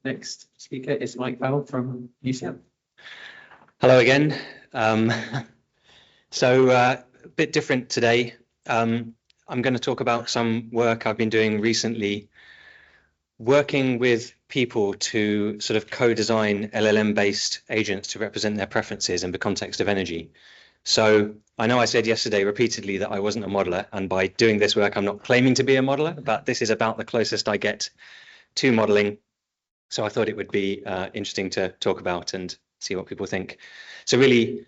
Next speaker is Mike Powell from UCM. Hello again. A bit different today. I'm going to talk about some work I've been doing recently, working with people to sort of co-design LLM-based agents to represent their preferences in the context of energy. So I know I said yesterday repeatedly that I wasn't a modeler, and by doing this work, I'm not claiming to be a modeler, but this is about the closest I get to modeling. So I thought it would be interesting to talk about and see what people think. So really,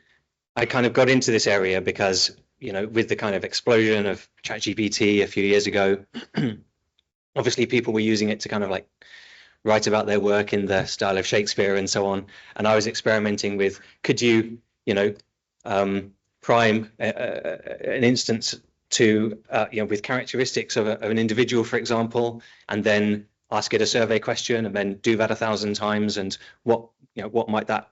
I kind of got into this area because, you know, with the kind of explosion of ChatGPT a few years ago, obviously people were using it to kind of like write about their work in the style of Shakespeare and so on. And I was experimenting with, could you, prime an instance to, with characteristics of an individual, for example, and then ask it a survey question and then do that 1,000 times, and what might that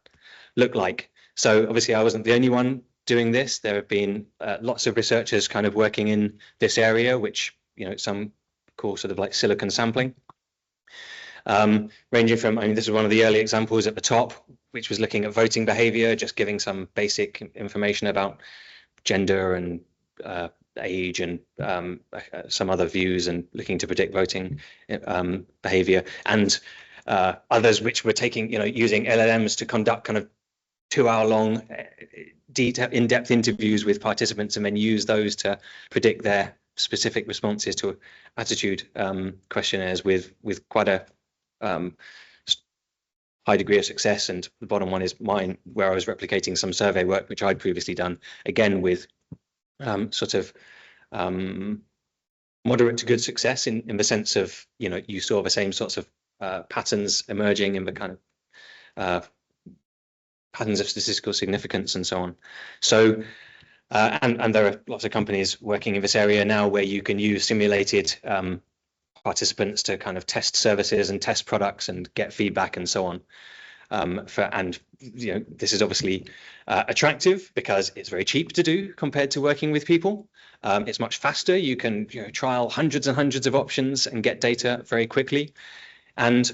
look like? So obviously I wasn't the only one doing this. There have been lots of researchers kind of working in this area, which some call sort of like silicon sampling, ranging from, this is one of the early examples at the top, which was looking at voting behavior, just giving some basic information about gender and age and some other views and looking to predict voting behavior, and others which were taking, using LLMs to conduct kind of 2-hour-long in-depth interviews with participants and then use those to predict their specific responses to attitude questionnaires with quite a high degree of success. And the bottom one is mine, where I was replicating some survey work which I'd previously done, again with sort of moderate to good success in the sense of, you saw the same sorts of patterns emerging in the kind of patterns of statistical significance and so on. So and there are lots of companies working in this area now where you can use simulated participants to kind of test services and test products and get feedback and so on. This is obviously attractive because it's very cheap to do compared to working with people. It's much faster. You can trial hundreds and hundreds of options and get data very quickly. And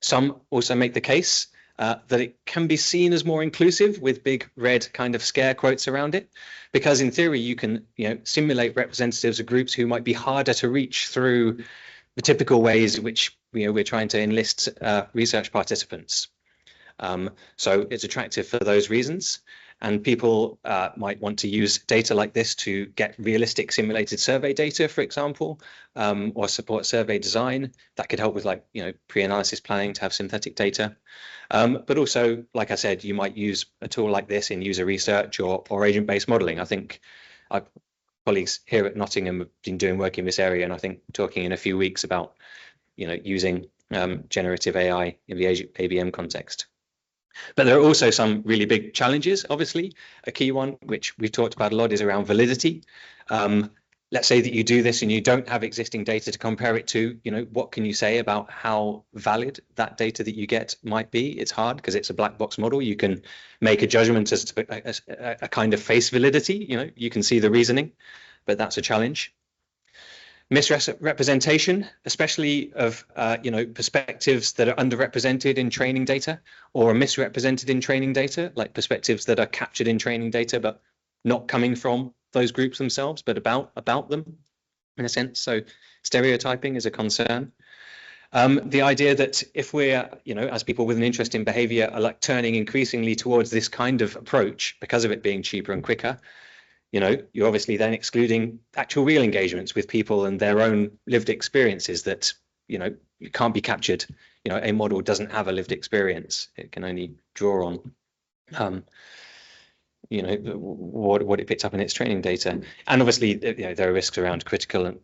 some also make the case that it can be seen as more inclusive, with big red kind of scare quotes around it, because in theory you can simulate representatives of groups who might be harder to reach through the typical ways in which we're trying to enlist research participants. So it's attractive for those reasons, and people might want to use data like this to get realistic simulated survey data, for example, or support survey design. That could help with pre-analysis planning to have synthetic data. But also, like I said, you might use a tool like this in user research or agent-based modeling. I think colleagues here at Nottingham have been doing work in this area, and I think talking in a few weeks about using generative AI in the ABM context. But there are also some really big challenges. Obviously, a key one, which we've talked about a lot, is around validity. Let's say that you do this and you don't have existing data to compare it to. What can you say about how valid that data that you get might be? It's hard because it's a black box model. You can make a judgment as to a kind of face validity. You can see the reasoning, but that's a challenge. Misrepresentation, especially of perspectives that are underrepresented in training data or misrepresented in training data, like perspectives that are captured in training data but not coming from those groups themselves, but about them in a sense. So stereotyping is a concern. The idea that if we're, as people with an interest in behavior are like turning increasingly towards this kind of approach because of it being cheaper and quicker, you're obviously then excluding actual real engagements with people and their own lived experiences that, you can't be captured. A model doesn't have a lived experience. It can only draw on, what it picked up in its training data. And obviously, there are risks around critical and,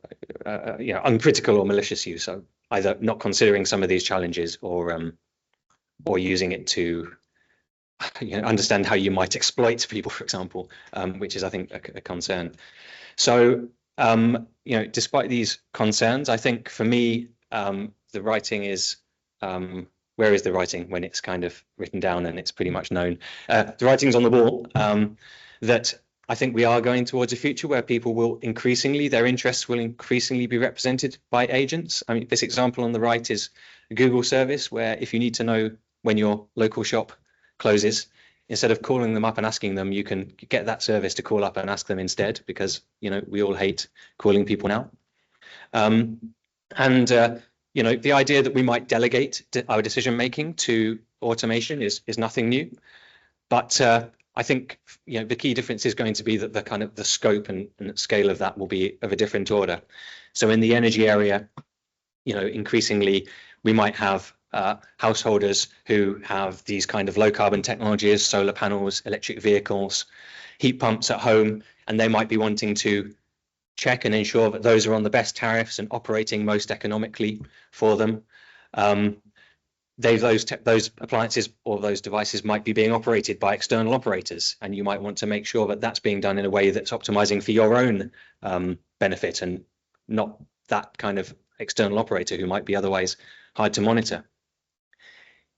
uncritical or malicious use. So either not considering some of these challenges or using it to understand how you might exploit people, for example, which is, I think, a concern. So, despite these concerns, I think for me, the writing is, where is the writing when it's kind of written down and it's pretty much known? The writing's on the wall, that I think we are going towards a future where people will increasingly, their interests will increasingly be represented by agents. I mean, this example on the right is a Google service where if you need to know when your local shop closes, instead of calling them up and asking them, you can get that service to call up and ask them instead, because, you know, we all hate calling people now. You know, the idea that we might delegate our decision making to automation is nothing new, but I think, you know, the key difference is going to be that the kind of the scope and scale of that will be of a different order. So in the energy area, you know, increasingly we might have householders who have these kind of low carbon technologies, solar panels, electric vehicles, heat pumps at home, and they might be wanting to check and ensure that those are on the best tariffs and operating most economically for them. Those appliances or those devices might be being operated by external operators, and you might want to make sure that that's being done in a way that's optimizing for your own benefit and not that kind of external operator who might be otherwise hard to monitor.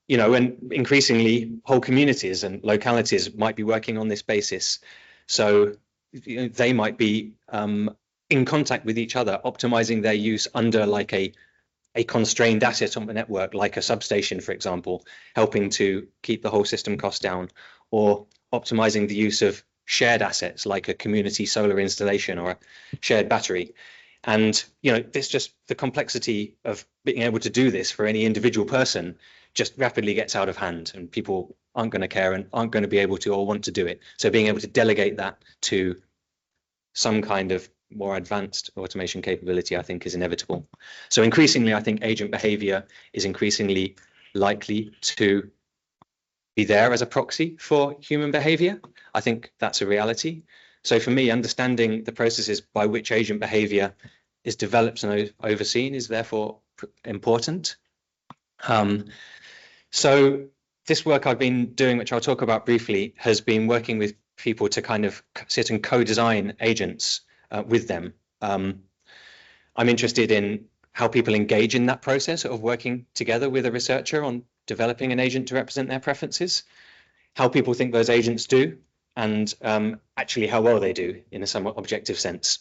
You know, and increasingly whole communities and localities might be working on this basis. So, you know, they might be in contact with each other, optimizing their use under like a constrained asset on the network, like a substation, for example, helping to keep the whole system cost down, or optimizing the use of shared assets like a community solar installation or a shared battery. And, you know, this just the complexity of being able to do this for any individual person just rapidly gets out of hand, and people aren't going to care and aren't going to be able to or want to do it. So being able to delegate that to some kind of more advanced automation capability, I think, is inevitable. So increasingly, I think agent behavior is increasingly likely to be there as a proxy for human behavior. I think that's a reality. So for me, understanding the processes by which agent behavior is developed and overseen is therefore important. So this work I've been doing, which I'll talk about briefly, has been working with people to kind of sit and co-design agents with them. I'm interested in how people engage in that process of working together with a researcher on developing an agent to represent their preferences, how people think those agents do, and actually how well they do in a somewhat objective sense.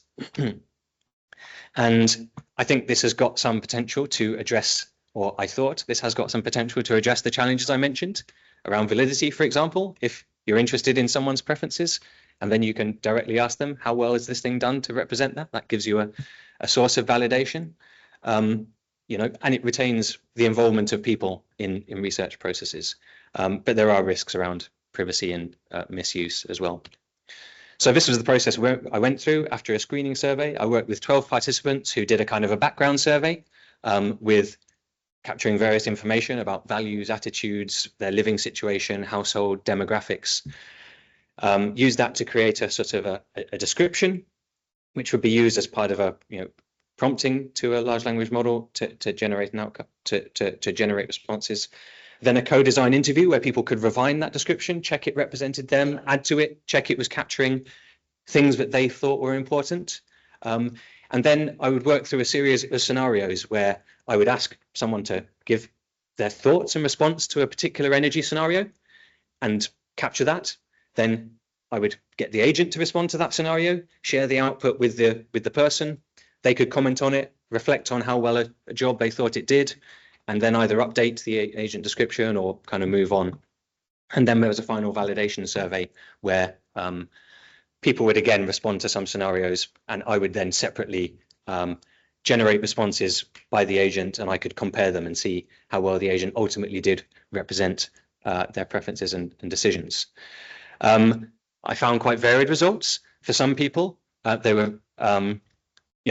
And I think this has got some potential to address, or I thought this has got some potential to address the challenges I mentioned around validity, for example. If you're interested in someone's preferences, and then you can directly ask them, how well is this thing done to represent that? That gives you a source of validation, you know, and it retains the involvement of people in research processes. But there are risks around privacy and misuse as well. So this was the process I went through after a screening survey. I worked with 12 participants who did a kind of a background survey with capturing various information about values, attitudes, their living situation, household demographics. Use that to create a sort of a description, which would be used as part of a, you know, prompting to a large language model to generate an outcome, to generate responses. Then a co-design interview where people could refine that description, check it represented them, add to it, check it was capturing things that they thought were important. And then I would work through a series of scenarios where I would ask someone to give their thoughts in response to a particular energy scenario and capture that. Then I would get the agent to respond to that scenario, share the output with the person. They could comment on it, reflect on how well a job they thought it did, and then either update the agent description or kind of move on. And then there was a final validation survey where people would again respond to some scenarios, and I would then separately generate responses by the agent, and I could compare them and see how well the agent ultimately did represent their preferences and decisions. I found quite varied results. For some people, they were, you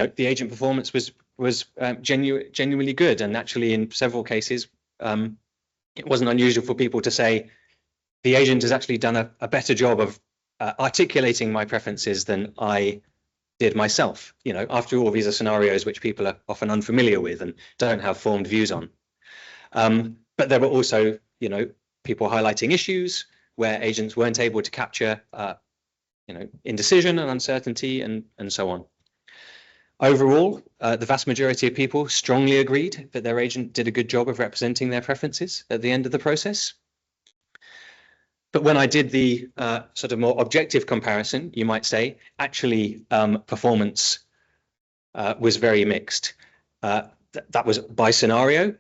know, the agent performance was genuinely good, and actually in several cases, it wasn't unusual for people to say the agent has actually done a better job of articulating my preferences than I did myself. You know, after all, these are scenarios which people are often unfamiliar with and don't have formed views on. But there were also, you know, people highlighting issues where agents weren't able to capture, you know, indecision and uncertainty and so on. Overall, the vast majority of people strongly agreed that their agent did a good job of representing their preferences at the end of the process. But when I did the sort of more objective comparison, you might say, actually performance was very mixed. That was by scenario.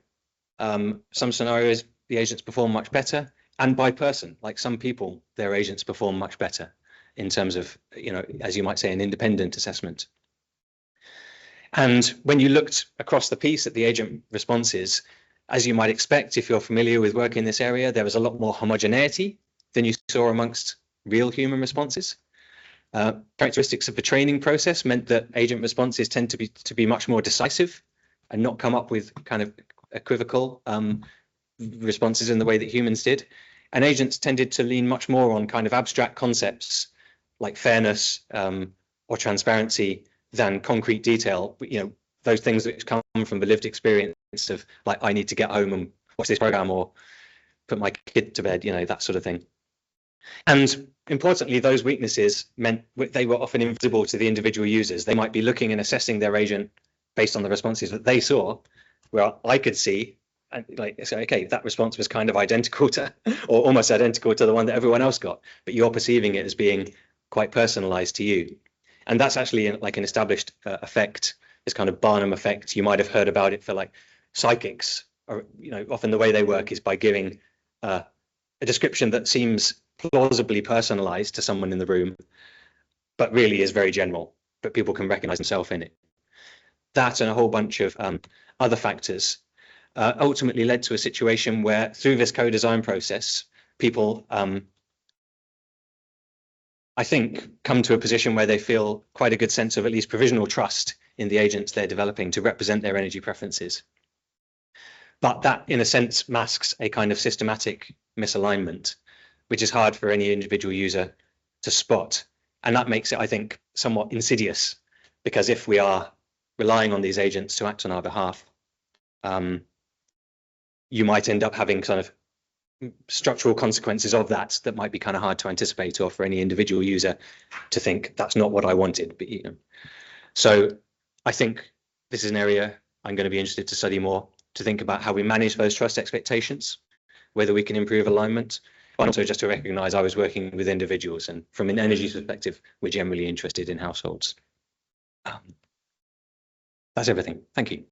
Some scenarios, the agents perform much better, and by person, like some people, their agents perform much better in terms of, as you might say, an independent assessment. And when you looked across the piece at the agent responses, as you might expect, if you're familiar with work in this area, there was a lot more homogeneity than you saw amongst real human responses. Characteristics of the training process meant that agent responses tend to be much more decisive and not come up with kind of equivocal responses in the way that humans did. And agents tended to lean much more on kind of abstract concepts like fairness or transparency than concrete detail. Those things that come from the lived experience of, like, I need to get home and watch this program or put my kid to bed, that sort of thing. And importantly, those weaknesses meant they were often invisible to the individual users. They might be looking and assessing their agent based on the responses that they saw, where I could see and say, okay, that response was kind of identical to, or almost identical to the one that everyone else got, but you're perceiving it as being quite personalized to you. And that's actually like an established effect, this kind of Barnum effect. You might have heard about it for like psychics, or often the way they work is by giving a description that seems plausibly personalized to someone in the room, but really is very general, but people can recognize themselves in it. That and a whole bunch of other factors ultimately led to a situation where, through this co-design process, people, I think, come to a position where they feel quite a good sense of at least provisional trust in the agents they're developing to represent their energy preferences. But that, in a sense, masks a kind of systematic misalignment, which is hard for any individual user to spot. And that makes it, I think, somewhat insidious, because if we are relying on these agents to act on our behalf, you might end up having kind of structural consequences of that might be kind of hard to anticipate, or for any individual user to think that's not what I wanted. But so I think this is an area I'm going to be interested to study more, to think about how we manage those trust expectations, whether we can improve alignment, but also just to recognize I was working with individuals, and from an energy perspective, we're generally interested in households. That's everything. Thank you.